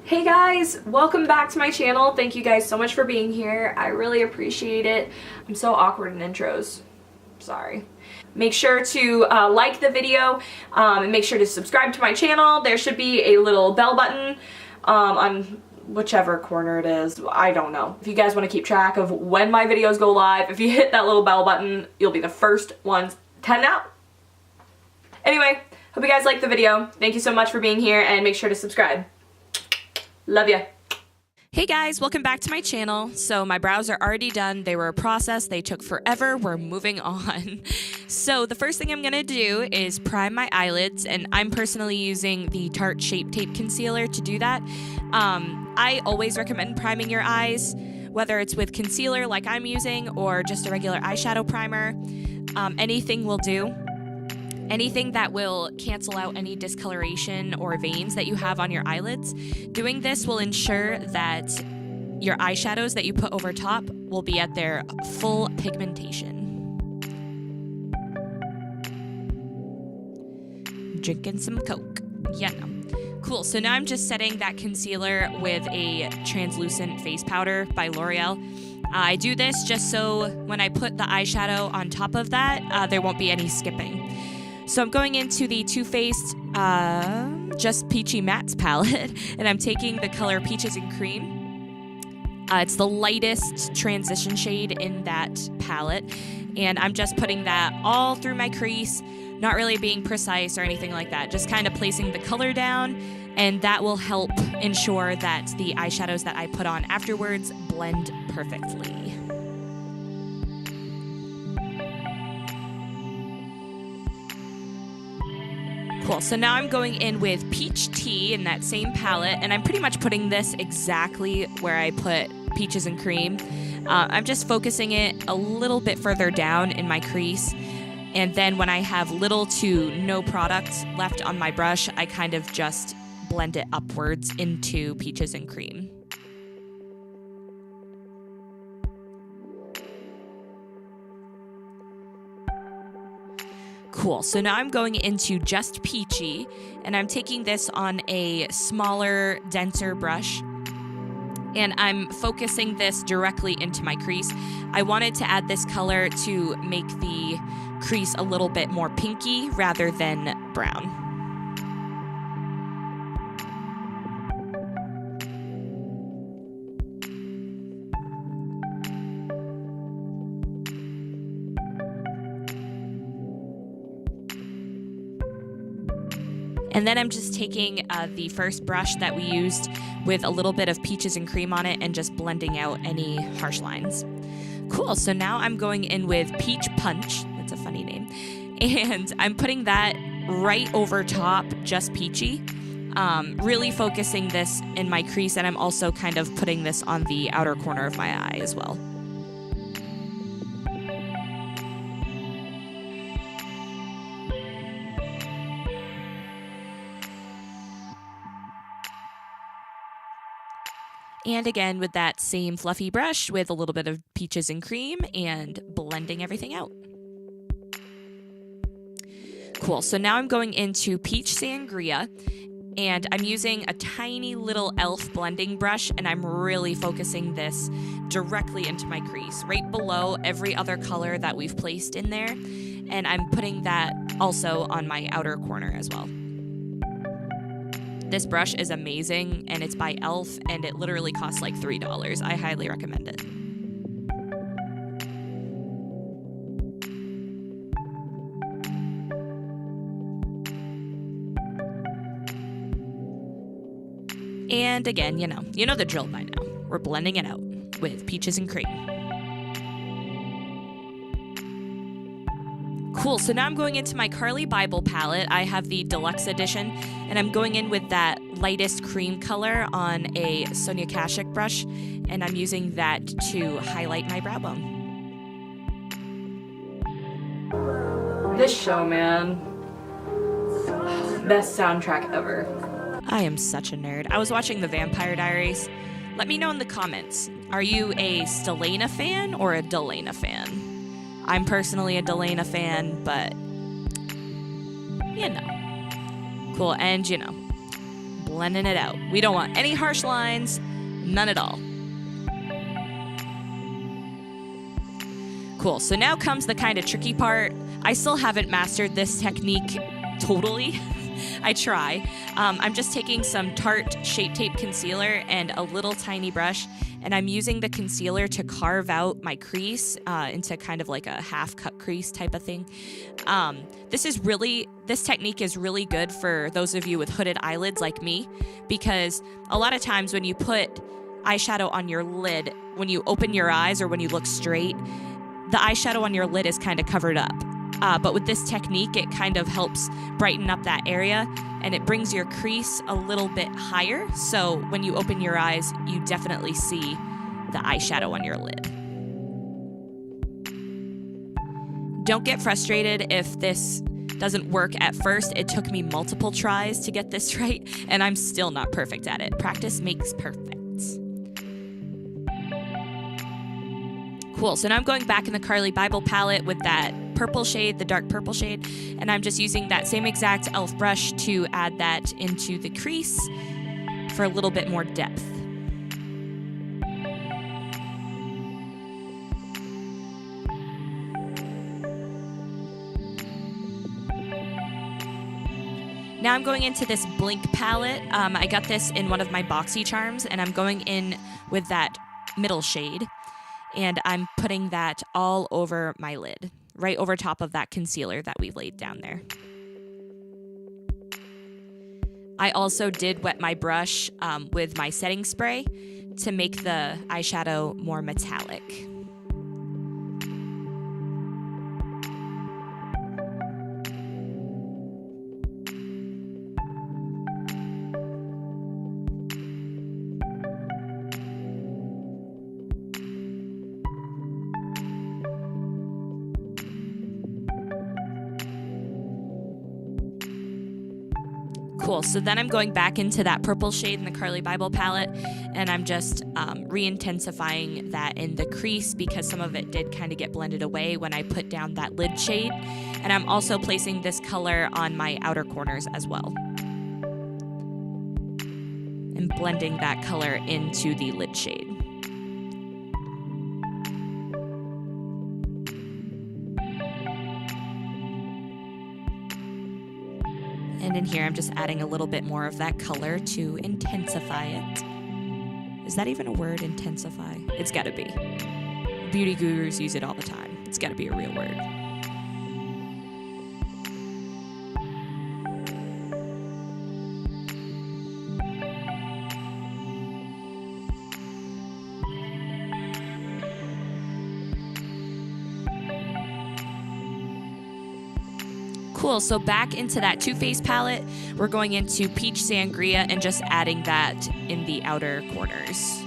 Hey guys, welcome back to my channel. Thank you guys so much for being here. I really appreciate it. I'm so awkward in intros. Sorry. Make sure to like the video and make sure to subscribe to my channel. There should be a little bell button on whichever corner it is. I don't know. If you guys want to keep track of when my videos go live, if you hit that little bell button, you'll be the first ones to know. Anyway, hope you guys liked the video. Thank you so much for being here and make sure to subscribe. Love ya. Hey guys, welcome back to my channel. So my brows are already done. They were a process. They took forever. We're moving on. So the first thing I'm going to do is prime my eyelids, and I'm personally using the Tarte Shape Tape Concealer to do that. I always recommend priming your eyes, whether it's with concealer like I'm using or just a regular eyeshadow primer. Anything will do. Anything that will cancel out any discoloration or veins that you have on your eyelids. Doing this will ensure that your eyeshadows that you put over top will be at their full pigmentation. Drinking some Coke. Yeah, no. Cool, so now I'm just setting that concealer with a translucent face powder by L'Oreal. I do this just so when I put the eyeshadow on top of that, there won't be any skipping. So I'm going into the Too Faced Just Peachy Mattes palette, and I'm taking the color Peaches and Cream. It's the lightest transition shade in that palette, and I'm just putting that all through my crease, not really being precise or anything like that, just kind of placing the color down, and that will help ensure that the eyeshadows that I put on afterwards blend perfectly. Cool, so now I'm going in with Peach Tea in that same palette, and I'm pretty much putting this exactly where I put Peaches and Cream. I'm just focusing it a little bit further down in my crease, and then when I have little to no product left on my brush, I kind of just blend it upwards into Peaches and Cream. Cool, so now I'm going into Just Peachy, and I'm taking this on a smaller, denser brush, and I'm focusing this directly into my crease. I wanted to add this color to make the crease a little bit more pinky rather than brown. And then I'm just taking the first brush that we used with a little bit of Peaches and Cream on it and just blending out any harsh lines. Cool, so now I'm going in with Peach Punch, that's a funny name, and I'm putting that right over top Just Peachy, really focusing this in my crease, and I'm also kind of putting this on the outer corner of my eye as well. And again, with that same fluffy brush with a little bit of Peaches and Cream and blending everything out. Cool, so now I'm going into Peach Sangria, and I'm using a tiny little e.l.f. blending brush, and I'm really focusing this directly into my crease, right below every other color that we've placed in there, and I'm putting that also on my outer corner as well. This brush is amazing, and it's by e.l.f., and it literally costs like $3. I highly recommend it. And again, you know the drill by now. We're blending it out with Peaches and Cream. Cool, so now I'm going into my Carli Bybel palette. I have the Deluxe edition, and I'm going in with that lightest cream color on a Sonia Kashuk brush, and I'm using that to highlight my brow bone. This show, man. Best soundtrack ever. I am such a nerd. I was watching The Vampire Diaries. Let me know in the comments, are you a Stelena fan or a Delena fan? I'm personally a Delena fan, but, you know. Cool, and, blending it out. We don't want any harsh lines, none at all. Cool, so now comes the kind of tricky part. I still haven't mastered this technique totally. I try. I'm just taking some Tarte Shape Tape Concealer and a little tiny brush, and I'm using the concealer to carve out my crease into kind of like a half-cut crease type of thing. This technique is really good for those of you with hooded eyelids like me, because a lot of times when you put eyeshadow on your lid, when you open your eyes or when you look straight, the eyeshadow on your lid is kind of covered up. But with this technique, it kind of helps brighten up that area, and it brings your crease a little bit higher. So when you open your eyes, you definitely see the eyeshadow on your lid. Don't get frustrated if this doesn't work at first. It took me multiple tries to get this right, and I'm still not perfect at it. Practice makes perfect. Cool, so now I'm going back in the Carli Bybel palette with that purple shade, the dark purple shade, and I'm just using that same exact e.l.f. brush to add that into the crease for a little bit more depth. Now I'm going into this Blinc palette. I got this in one of my Boxycharms, and I'm going in with that middle shade. And I'm putting that all over my lid, right over top of that concealer that we laid down there. I also did wet my brush with my setting spray to make the eyeshadow more metallic. Cool, so then I'm going back into that purple shade in the Carli Bybel palette, and I'm just re-intensifying that in the crease because some of it did kind of get blended away when I put down that lid shade. And I'm also placing this color on my outer corners as well, and blending that color into the lid shade. And in here, I'm just adding a little bit more of that color to intensify it. Is that even a word, intensify? It's gotta be. Beauty gurus use it all the time. It's gotta be a real word. Cool, so back into that Too Faced palette, we're going into Peach Sangria and just adding that in the outer corners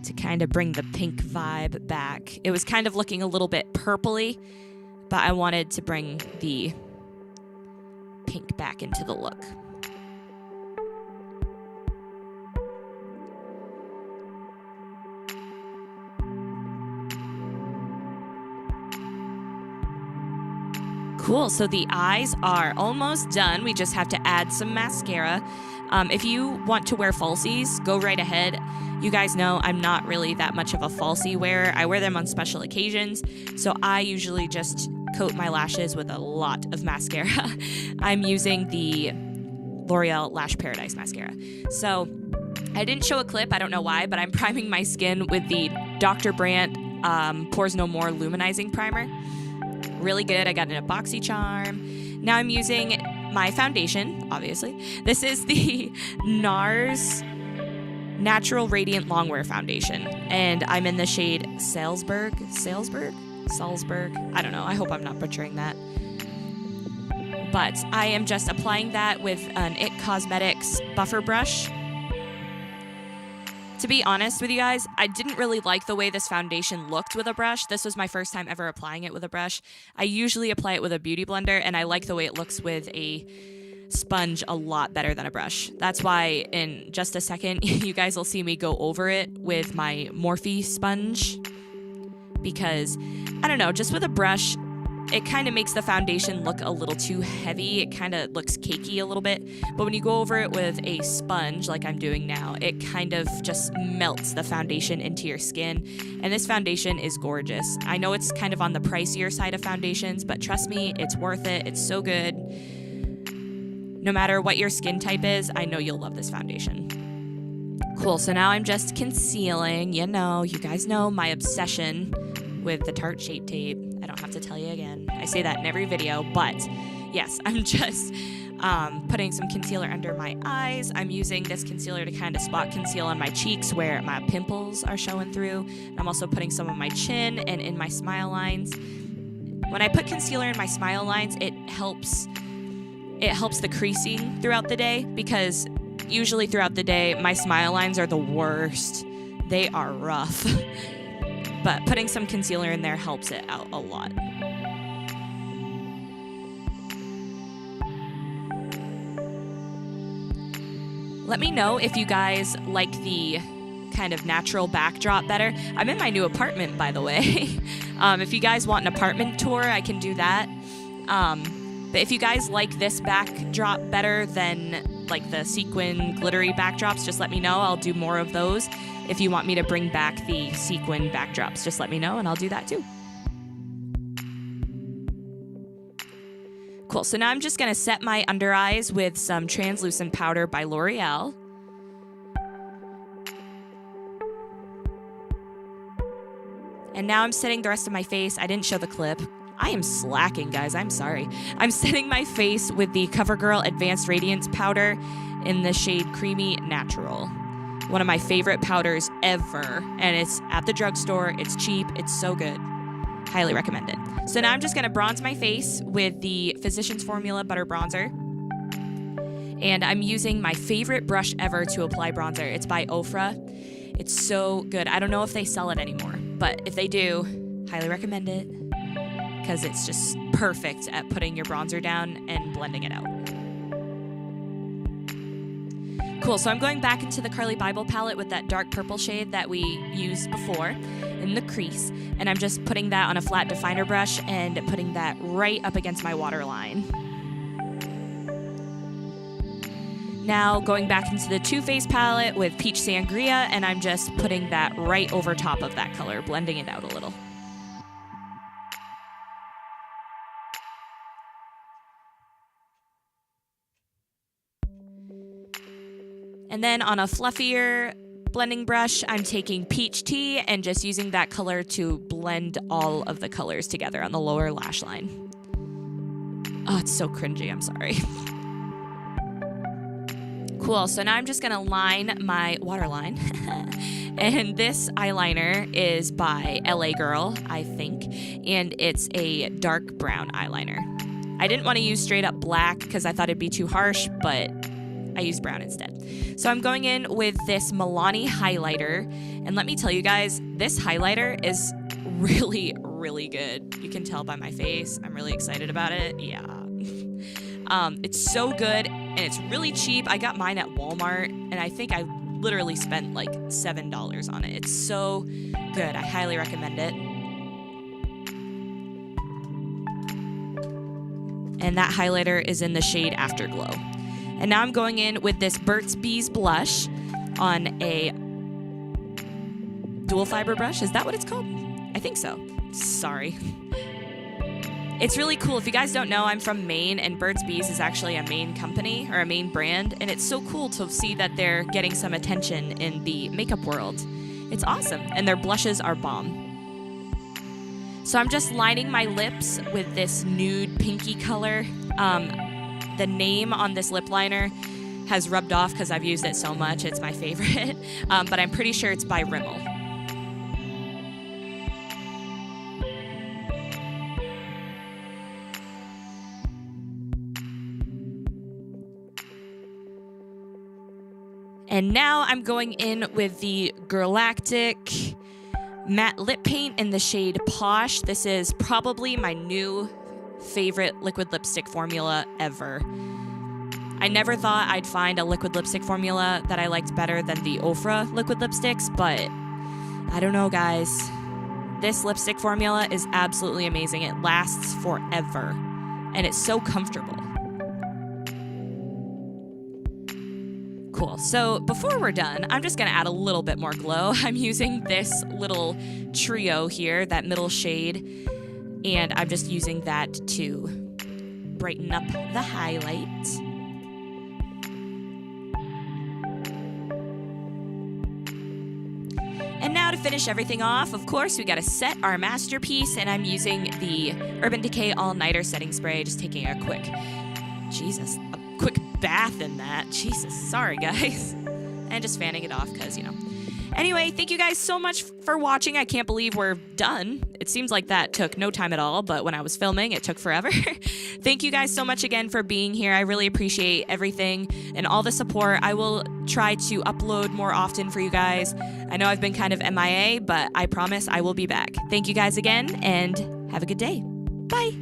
to kind of bring the pink vibe back. It was kind of looking a little bit purpley, but I wanted to bring the pink back into the look. Cool, so the eyes are almost done. We just have to add some mascara. If you want to wear falsies, go right ahead. You guys know I'm not really that much of a falsie wearer. I wear them on special occasions, so I usually just coat my lashes with a lot of mascara. I'm using the L'Oreal Lash Paradise mascara. So I didn't show a clip, I don't know why, but I'm priming my skin with the Dr. Brandt Pores No More Luminizing Primer. Really good. I got it in a Boxycharm. Now I'm using my foundation, obviously. This is the Nars Natural Radiant Longwear Foundation, and I'm in the shade Salzburg? I don't know. I hope I'm not butchering that. But I am just applying that with an IT Cosmetics buffer brush. To be honest with you guys, I didn't really like the way this foundation looked with a brush. This was my first time ever applying it with a brush. I usually apply it with a beauty blender, and I like the way it looks with a sponge a lot better than a brush. That's why in just a second, you guys will see me go over it with my Morphe sponge. Because, I don't know, just with a brush, it kind of makes the foundation look a little too heavy. It kind of looks cakey a little bit. But when you go over it with a sponge, like I'm doing now, it kind of just melts the foundation into your skin. And this foundation is gorgeous. I know it's kind of on the pricier side of foundations, but trust me, it's worth it. It's so good. No matter what your skin type is, I know you'll love this foundation. Cool, so now I'm just concealing. You guys know my obsession with the Tarte Shape Tape. I don't have to tell you again. I say that in every video, but yes, I'm just putting some concealer under my eyes. I'm using this concealer to kind of spot conceal on my cheeks where my pimples are showing through. I'm also putting some on my chin and in my smile lines. When I put concealer in my smile lines, it helps the creasing throughout the day, because usually throughout the day, my smile lines are the worst. They are rough. But putting some concealer in there helps it out a lot. Let me know if you guys like the kind of natural backdrop better. I'm in my new apartment, by the way. If you guys want an apartment tour, I can do that. But if you guys like this backdrop better than like the sequin glittery backdrops, just let me know. I'll do more of those. If you want me to bring back the sequin backdrops, just let me know and I'll do that too. Cool, so now I'm just gonna set my under eyes with some translucent powder by L'Oreal. And now I'm setting the rest of my face. I didn't show the clip. I am slacking, guys. I'm sorry. I'm setting my face with the CoverGirl Advanced Radiance Powder in the shade Creamy Natural. One of my favorite powders ever. And it's at the drugstore. It's cheap. It's so good. Highly recommend it. So now I'm just going to bronze my face with the Physicians Formula Butter Bronzer. And I'm using my favorite brush ever to apply bronzer. It's by Ofra. It's so good. I don't know if they sell it anymore, but if they do, highly recommend it, because it's just perfect at putting your bronzer down and blending it out. Cool, so I'm going back into the Carli Bybel palette with that dark purple shade that we used before in the crease, and I'm just putting that on a flat definer brush and putting that right up against my waterline. Now going back into the Too Faced palette with Peach Sangria, and I'm just putting that right over top of that color, blending it out a little. And then on a fluffier blending brush, I'm taking Peach Tea and just using that color to blend all of the colors together on the lower lash line. Oh, it's so cringy, I'm sorry. Cool, so now I'm just gonna line my waterline. And this eyeliner is by LA Girl, I think, and it's a dark brown eyeliner. I didn't want to use straight up black because I thought it'd be too harsh, but I used brown instead. So I'm going in with this Milani highlighter, and let me tell you guys, this highlighter is really, really good. You can tell by my face. I'm really excited about it. Yeah. It's so good, and it's really cheap. I got mine at Walmart, and I think I literally spent like $7 on it. It's so good. I highly recommend it. And that highlighter is in the shade Afterglow. And now I'm going in with this Burt's Bees blush on a dual fiber brush. Is that what it's called? I think so. Sorry. It's really cool. If you guys don't know, I'm from Maine, and Burt's Bees is actually a Maine company, or a Maine brand, and it's so cool to see that they're getting some attention in the makeup world. It's awesome, and their blushes are bomb. So I'm just lining my lips with this nude pinky color. The name on this lip liner has rubbed off because I've used it so much. It's my favorite, but I'm pretty sure it's by Rimmel. And now I'm going in with the Galactic matte lip paint in the shade Posh. This is probably my new favorite liquid lipstick formula ever. I never thought I'd find a liquid lipstick formula that I liked better than the Ofra liquid lipsticks, but I don't know, guys. this lipstick formula is absolutely amazing. It lasts forever, and it's so comfortable. Cool. So before we're done, I'm just going to add a little bit more glow. I'm using this little trio here, that middle shade, and I'm just using that to brighten up the highlight. And now to finish everything off, of course, we gotta set our masterpiece, and I'm using the Urban Decay All Nighter Setting Spray, just taking a quick bath in that. Jesus, sorry guys. And just fanning it off, because, you know. Anyway, thank you guys so much for watching. I can't believe we're done. It seems like that took no time at all, but when I was filming, it took forever. Thank you guys so much again for being here. I really appreciate everything and all the support. I will try to upload more often for you guys. I know I've been kind of MIA, but I promise I will be back. Thank you guys again, and have a good day. Bye.